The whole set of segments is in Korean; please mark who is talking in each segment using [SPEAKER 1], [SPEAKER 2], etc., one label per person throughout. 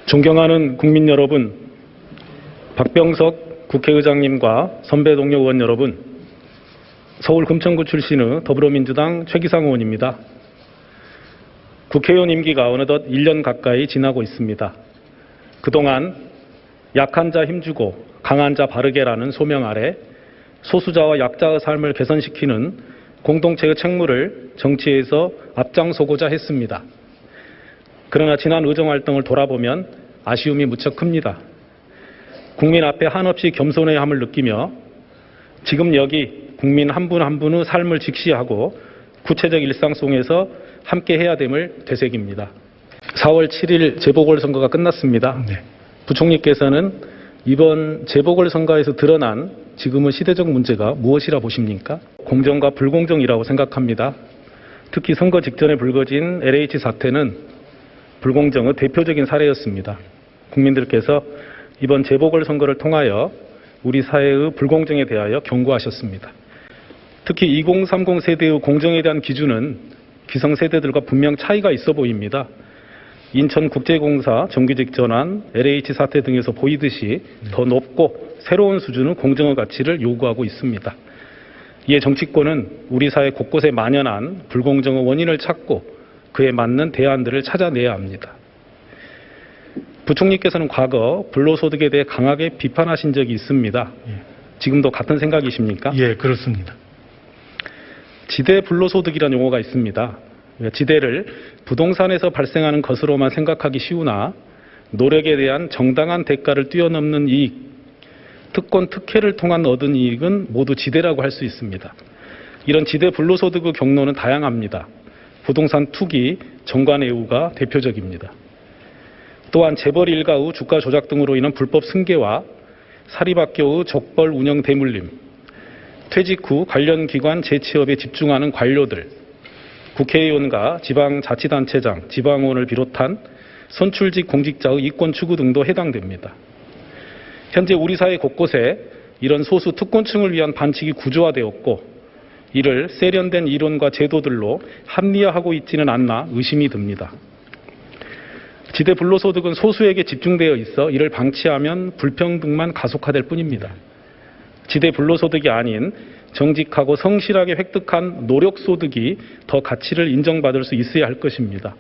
[SPEAKER 1] 존경하는 국민 여러분, 박병석 국회의장님과 선배 동료 의원 여러분, 서울 금천구 출신의 더불어민주당 최기상 의원입니다. 국회의원 임기가 어느덧 1년 가까이 지나고 있습니다. 그동안 약한 자 힘주고 강한 자 바르게라는 소명 아래 소수자와 약자의 삶을 개선시키는 공동체의 책무를 정치에서 앞장서고자 했습니다. 그러나 지난 의정활동을 돌아보면 아쉬움이 무척 큽니다. 국민 앞에 한없이 겸손해야 함을 느끼며 지금 여기 국민 한 분 한 분의 삶을 직시하고 구체적 일상 속에서 함께 해야 됨을 되새깁니다. 4월 7일 재보궐선거가 끝났습니다. 네. 부총리께서는 이번 재보궐선거에서 드러난 지금의 시대적 문제가 무엇이라 보십니까? 공정과 불공정이라고 생각합니다. 특히 선거 직전에 불거진 LH 사태는 불공정의 대표적인 사례였습니다. 국민들께서 이번 재보궐선거를 통하여 우리 사회의 불공정에 대하여 경고하셨습니다. 특히 2030 세대의 공정에 대한 기준은 기성세대들과 분명 차이가 있어 보입니다. 인천국제공사 정규직 전환, LH 사태 등에서 보이듯이 더 높고 새로운 수준의 공정의 가치를 요구하고 있습니다. 이에 정치권은 우리 사회 곳곳에 만연한 불공정의 원인을 찾고 그에 맞는 대안들을 찾아내야 합니다. 부총리께서는 과거 불로소득에 대해 강하게 비판하신 적이 있습니다. 지금도 같은 생각이십니까?
[SPEAKER 2] 예, 그렇습니다.
[SPEAKER 1] 지대 불로소득이라는 용어가 있습니다. 지대를 부동산에서 발생하는 것으로만 생각하기 쉬우나 노력에 대한 정당한 대가를 뛰어넘는 이익, 특권 특혜를 통한 얻은 이익은 모두 지대라고 할 수 있습니다. 이런 지대 불로소득의 경로는 다양합니다. 부동산 투기, 정관애우가 대표적입니다. 또한 재벌 일가의 주가 조작 등으로 인한 불법 승계와 사립학교의 적벌 운영 대물림, 퇴직 후 관련 기관 재취업에 집중하는 관료들, 국회의원과 지방자치단체장, 지방의원을 비롯한 선출직 공직자의 이권 추구 등도 해당됩니다. 현재 우리 사회 곳곳에 이런 소수 특권층을 위한 반칙이 구조화되었고 이를 세련된 이론과 제도들로 합리화하고 있지는 않나 의심이 듭니다. 지대 불로소득은 소수에게 집중되어 있어 이를 방치하면 불평등만 가속화될 뿐입니다. 지대 불로소득이 아닌 정직하고 성실하게 획득한 노력소득이 더 가치를 인정받을 수 있어야 할 것입니다.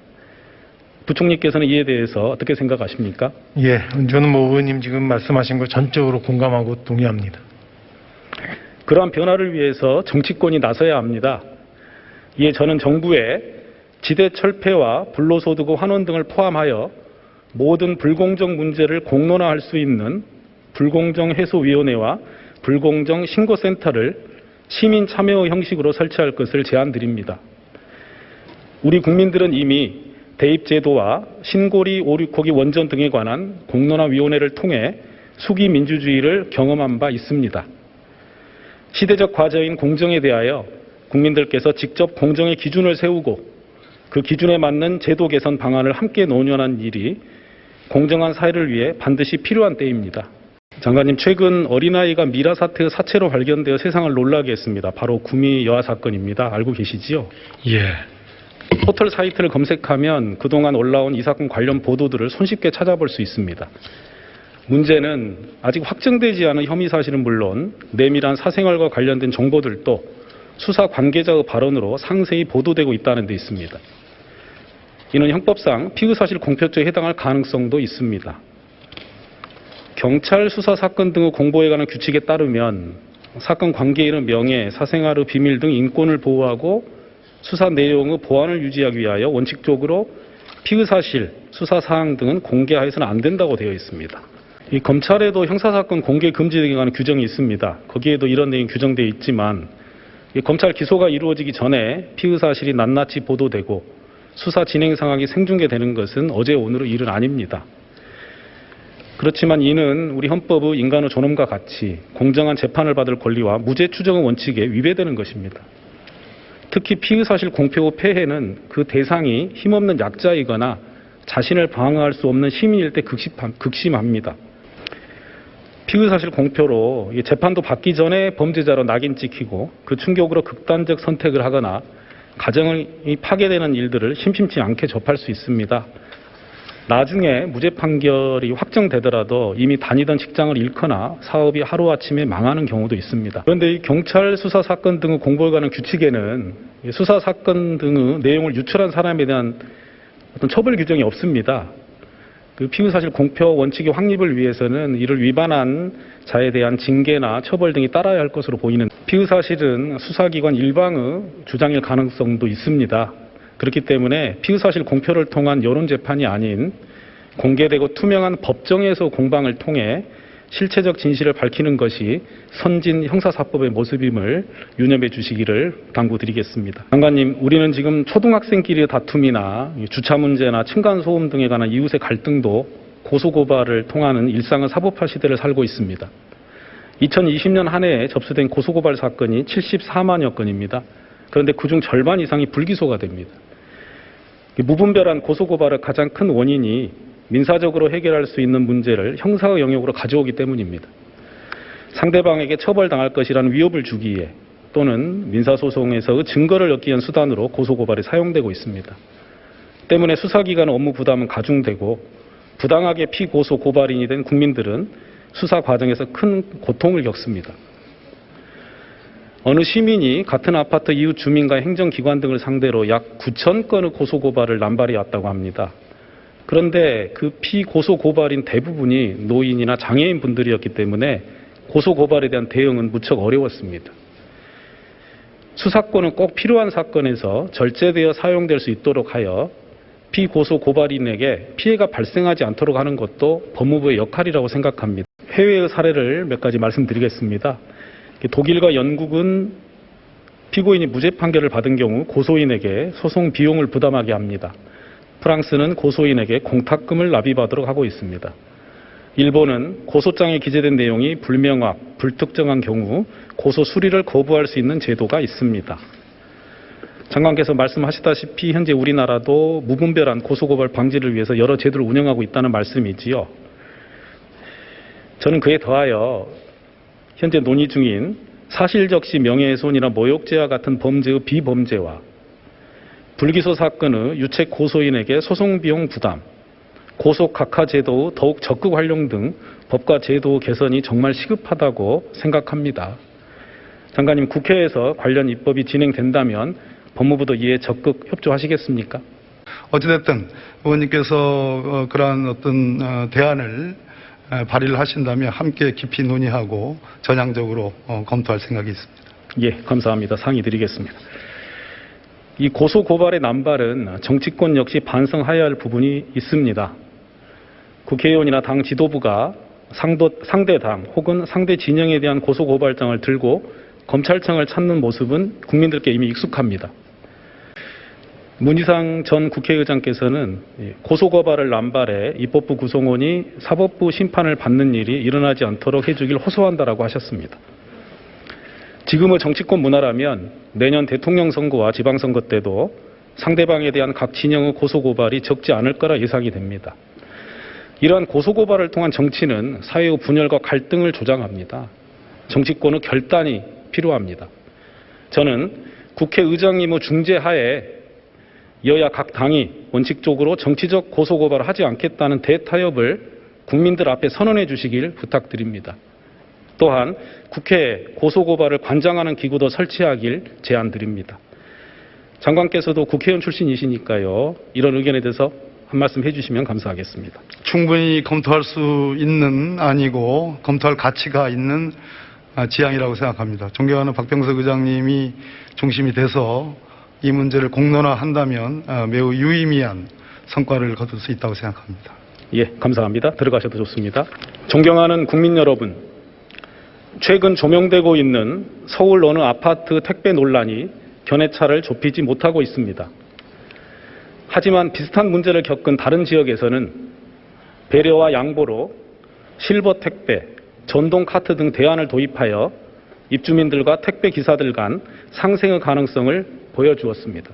[SPEAKER 1] 부총리께서는 이에 대해서 어떻게 생각하십니까?
[SPEAKER 2] 예, 저는 의원님 지금 말씀하신 거 전적으로 공감하고 동의합니다.
[SPEAKER 1] 그러한 변화를 위해서 정치권이 나서야 합니다. 이에 저는 정부에 지대 철폐와 불로소득의 환원 등을 포함하여 모든 불공정 문제를 공론화할 수 있는 불공정해소위원회와 불공정신고센터를 시민 참여의 형식으로 설치할 것을 제안드립니다. 우리 국민들은 이미 대입제도와 신고리 오류코기 원전 등에 관한 공론화위원회를 통해 수기 민주주의를 경험한 바 있습니다. 시대적 과제인 공정에 대하여 국민들께서 직접 공정의 기준을 세우고 그 기준에 맞는 제도 개선 방안을 함께 논의하는 일이 공정한 사회를 위해 반드시 필요한 때입니다. 장관님, 최근 어린아이가 미라 사태의 사체로 발견되어 세상을 놀라게 했습니다. 바로 구미 여아 사건입니다. 알고 계시지요?
[SPEAKER 2] 예.
[SPEAKER 1] 포털 사이트를 검색하면 그동안 올라온 이 사건 관련 보도들을 손쉽게 찾아볼 수 있습니다. 문제는 아직 확정되지 않은 혐의 사실은 물론 내밀한 사생활과 관련된 정보들도 수사 관계자의 발언으로 상세히 보도되고 있다는 데 있습니다. 이는 형법상 피의사실 공표죄에 해당할 가능성도 있습니다. 경찰 수사 사건 등의 공보에 관한 규칙에 따르면 사건 관계인의 명예, 사생활의 비밀 등 인권을 보호하고 수사 내용의 보안을 유지하기 위하여 원칙적으로 피의사실, 수사사항 등은 공개하여서는 안 된다고 되어 있습니다. 이 검찰에도 형사사건 공개 금지 등에 관한 규정이 있습니다. 거기에도 이런 내용이 규정되어 있지만 검찰 기소가 이루어지기 전에 피의사실이 낱낱이 보도되고 수사 진행 상황이 생중계되는 것은 어제 오늘의 일은 아닙니다. 그렇지만 이는 우리 헌법의 인간의 존엄과 같이 공정한 재판을 받을 권리와 무죄 추정의 원칙에 위배되는 것입니다. 특히 피의사실 공표 후 폐해는 그 대상이 힘없는 약자이거나 자신을 방어할 수 없는 시민일 때 극심합니다. 피의사실 공표로 재판도 받기 전에 범죄자로 낙인 찍히고 그 충격으로 극단적 선택을 하거나 가정이 파괴되는 일들을 심심치 않게 접할 수 있습니다. 나중에 무죄 판결이 확정되더라도 이미 다니던 직장을 잃거나 사업이 하루아침에 망하는 경우도 있습니다. 그런데 이 경찰 수사 사건 등의 공보에 관한 규칙에는 수사 사건 등의 내용을 유출한 사람에 대한 어떤 처벌 규정이 없습니다. 그 피의사실 공표 원칙의 확립을 위해서는 이를 위반한 자에 대한 징계나 처벌 등이 따라야 할 것으로 보이는 피의사실은 수사기관 일방의 주장일 가능성도 있습니다. 그렇기 때문에 피의사실 공표를 통한 여론재판이 아닌 공개되고 투명한 법정에서 공방을 통해 실체적 진실을 밝히는 것이 선진 형사사법의 모습임을 유념해 주시기를 당부드리겠습니다. 장관님, 우리는 지금 초등학생끼리의 다툼이나 주차 문제나 층간소음 등에 관한 이웃의 갈등도 고소고발을 통하는 일상의 사법화 시대를 살고 있습니다. 2020년 한 해에 접수된 고소고발 사건이 74만여 건입니다. 그런데 그중 절반 이상이 불기소가 됩니다. 무분별한 고소고발의 가장 큰 원인이 민사적으로 해결할 수 있는 문제를 형사의 영역으로 가져오기 때문입니다. 상대방에게 처벌당할 것이라는 위협을 주기에 또는 민사소송에서의 증거를 얻기 위한 수단으로 고소고발이 사용되고 있습니다. 때문에 수사기관의 업무 부담은 가중되고 부당하게 피고소 고발인이 된 국민들은 수사 과정에서 큰 고통을 겪습니다. 어느 시민이 같은 아파트 이웃 주민과 행정기관 등을 상대로 약 9천 건의 고소고발을 남발해 왔다고 합니다. 그런데 그 피고소고발인 대부분이 노인이나 장애인 분들이었기 때문에 고소고발에 대한 대응은 무척 어려웠습니다. 수사권은 꼭 필요한 사건에서 절제되어 사용될 수 있도록 하여 피고소고발인에게 피해가 발생하지 않도록 하는 것도 법무부의 역할이라고 생각합니다. 해외의 사례를 몇 가지 말씀드리겠습니다. 독일과 영국은 피고인이 무죄 판결을 받은 경우 고소인에게 소송 비용을 부담하게 합니다. 프랑스는 고소인에게 공탁금을 납입하도록 하고 있습니다. 일본은 고소장에 기재된 내용이 불명확, 불특정한 경우 고소 수리를 거부할 수 있는 제도가 있습니다. 장관께서 말씀하시다시피 현재 우리나라도 무분별한 고소고발 방지를 위해서 여러 제도를 운영하고 있다는 말씀이지요. 저는 그에 더하여 현재 논의 중인 사실적시 명예훼손이나 모욕죄와 같은 범죄의 비범죄와 불기소 사건의 유책 고소인에게 소송비용 부담, 고소각하 제도의 더욱 적극 활용 등 법과 제도 개선이 정말 시급하다고 생각합니다. 장관님, 국회에서 관련 입법이 진행된다면 법무부도 이에 적극 협조하시겠습니까?
[SPEAKER 3] 어찌됐든 의원님께서 그러한 어떤 대안을 발의를 하신다면 함께 깊이 논의하고 전향적으로 검토할 생각이 있습니다.
[SPEAKER 1] 예, 감사합니다. 상의 드리겠습니다. 이 고소고발의 남발은 정치권 역시 반성해야 할 부분이 있습니다. 국회의원이나 당 지도부가 상대 당 혹은 상대 진영에 대한 고소고발장을 들고 검찰청을 찾는 모습은 국민들께 이미 익숙합니다. 문희상 전 국회의장께서는 고소고발을 남발해 입법부 구성원이 사법부 심판을 받는 일이 일어나지 않도록 해주길 호소한다라고 하셨습니다. 지금의 정치권 문화라면 내년 대통령 선거와 지방선거 때도 상대방에 대한 각 진영의 고소고발이 적지 않을 거라 예상이 됩니다. 이러한 고소고발을 통한 정치는 사회의 분열과 갈등을 조장합니다. 정치권의 결단이 필요합니다. 저는 국회의장님의 중재하에 여야 각 당이 원칙적으로 정치적 고소고발을 하지 않겠다는 대타협을 국민들 앞에 선언해 주시길 부탁드립니다. 또한 국회에 고소고발을 관장하는 기구도 설치하길 제안드립니다. 장관께서도 국회의원 출신이시니까요. 이런 의견에 대해서 한 말씀 해주시면 감사하겠습니다.
[SPEAKER 3] 충분히 검토할 수 있는 안이고 검토할 가치가 있는 지향이라고 생각합니다. 존경하는 박병석 의장님이 중심이 돼서 이 문제를 공론화한다면 매우 유의미한 성과를 거둘 수 있다고 생각합니다.
[SPEAKER 1] 예, 감사합니다. 들어가셔도 좋습니다. 존경하는 국민 여러분, 최근 조명되고 있는 서울 어느 아파트 택배 논란이 견해차를 좁히지 못하고 있습니다. 하지만 비슷한 문제를 겪은 다른 지역에서는 배려와 양보로 실버 택배, 전동 카트 등 대안을 도입하여 입주민들과 택배 기사들 간 상생의 가능성을 보여주었습니다.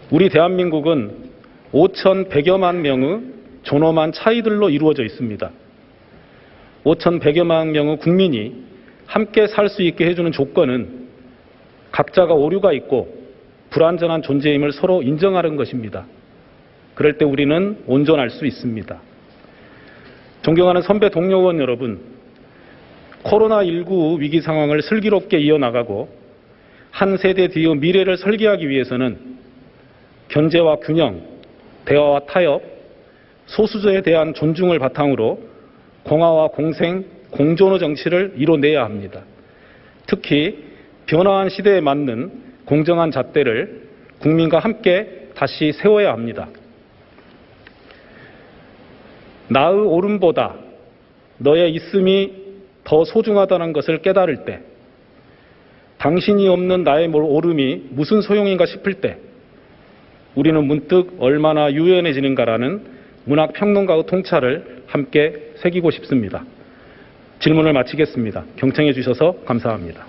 [SPEAKER 1] 우리 대한민국은 5,100여만 명의 존엄한 차이들로 이루어져 있습니다. 5,100여만 명의 국민이 함께 살 수 있게 해주는 조건은 각자가 오류가 있고 불완전한 존재임을 서로 인정하는 것입니다. 그럴 때 우리는 온전할 수 있습니다. 존경하는 선배 동료 의원 여러분, 코로나19 위기 상황을 슬기롭게 이어나가고 한 세대 뒤의 미래를 설계하기 위해서는 견제와 균형, 대화와 타협, 소수자에 대한 존중을 바탕으로 공화와 공생, 공존의 정치를 이뤄내야 합니다. 특히 변화한 시대에 맞는 공정한 잣대를 국민과 함께 다시 세워야 합니다. 나의 옳음보다 너의 있음이 더 소중하다는 것을 깨달을 때, 당신이 없는 나의 옳음이 무슨 소용인가 싶을 때 우리는 문득 얼마나 유연해지는가라는 문학평론가의 통찰을 함께 새기고 싶습니다. 질문을 마치겠습니다. 경청해 주셔서 감사합니다.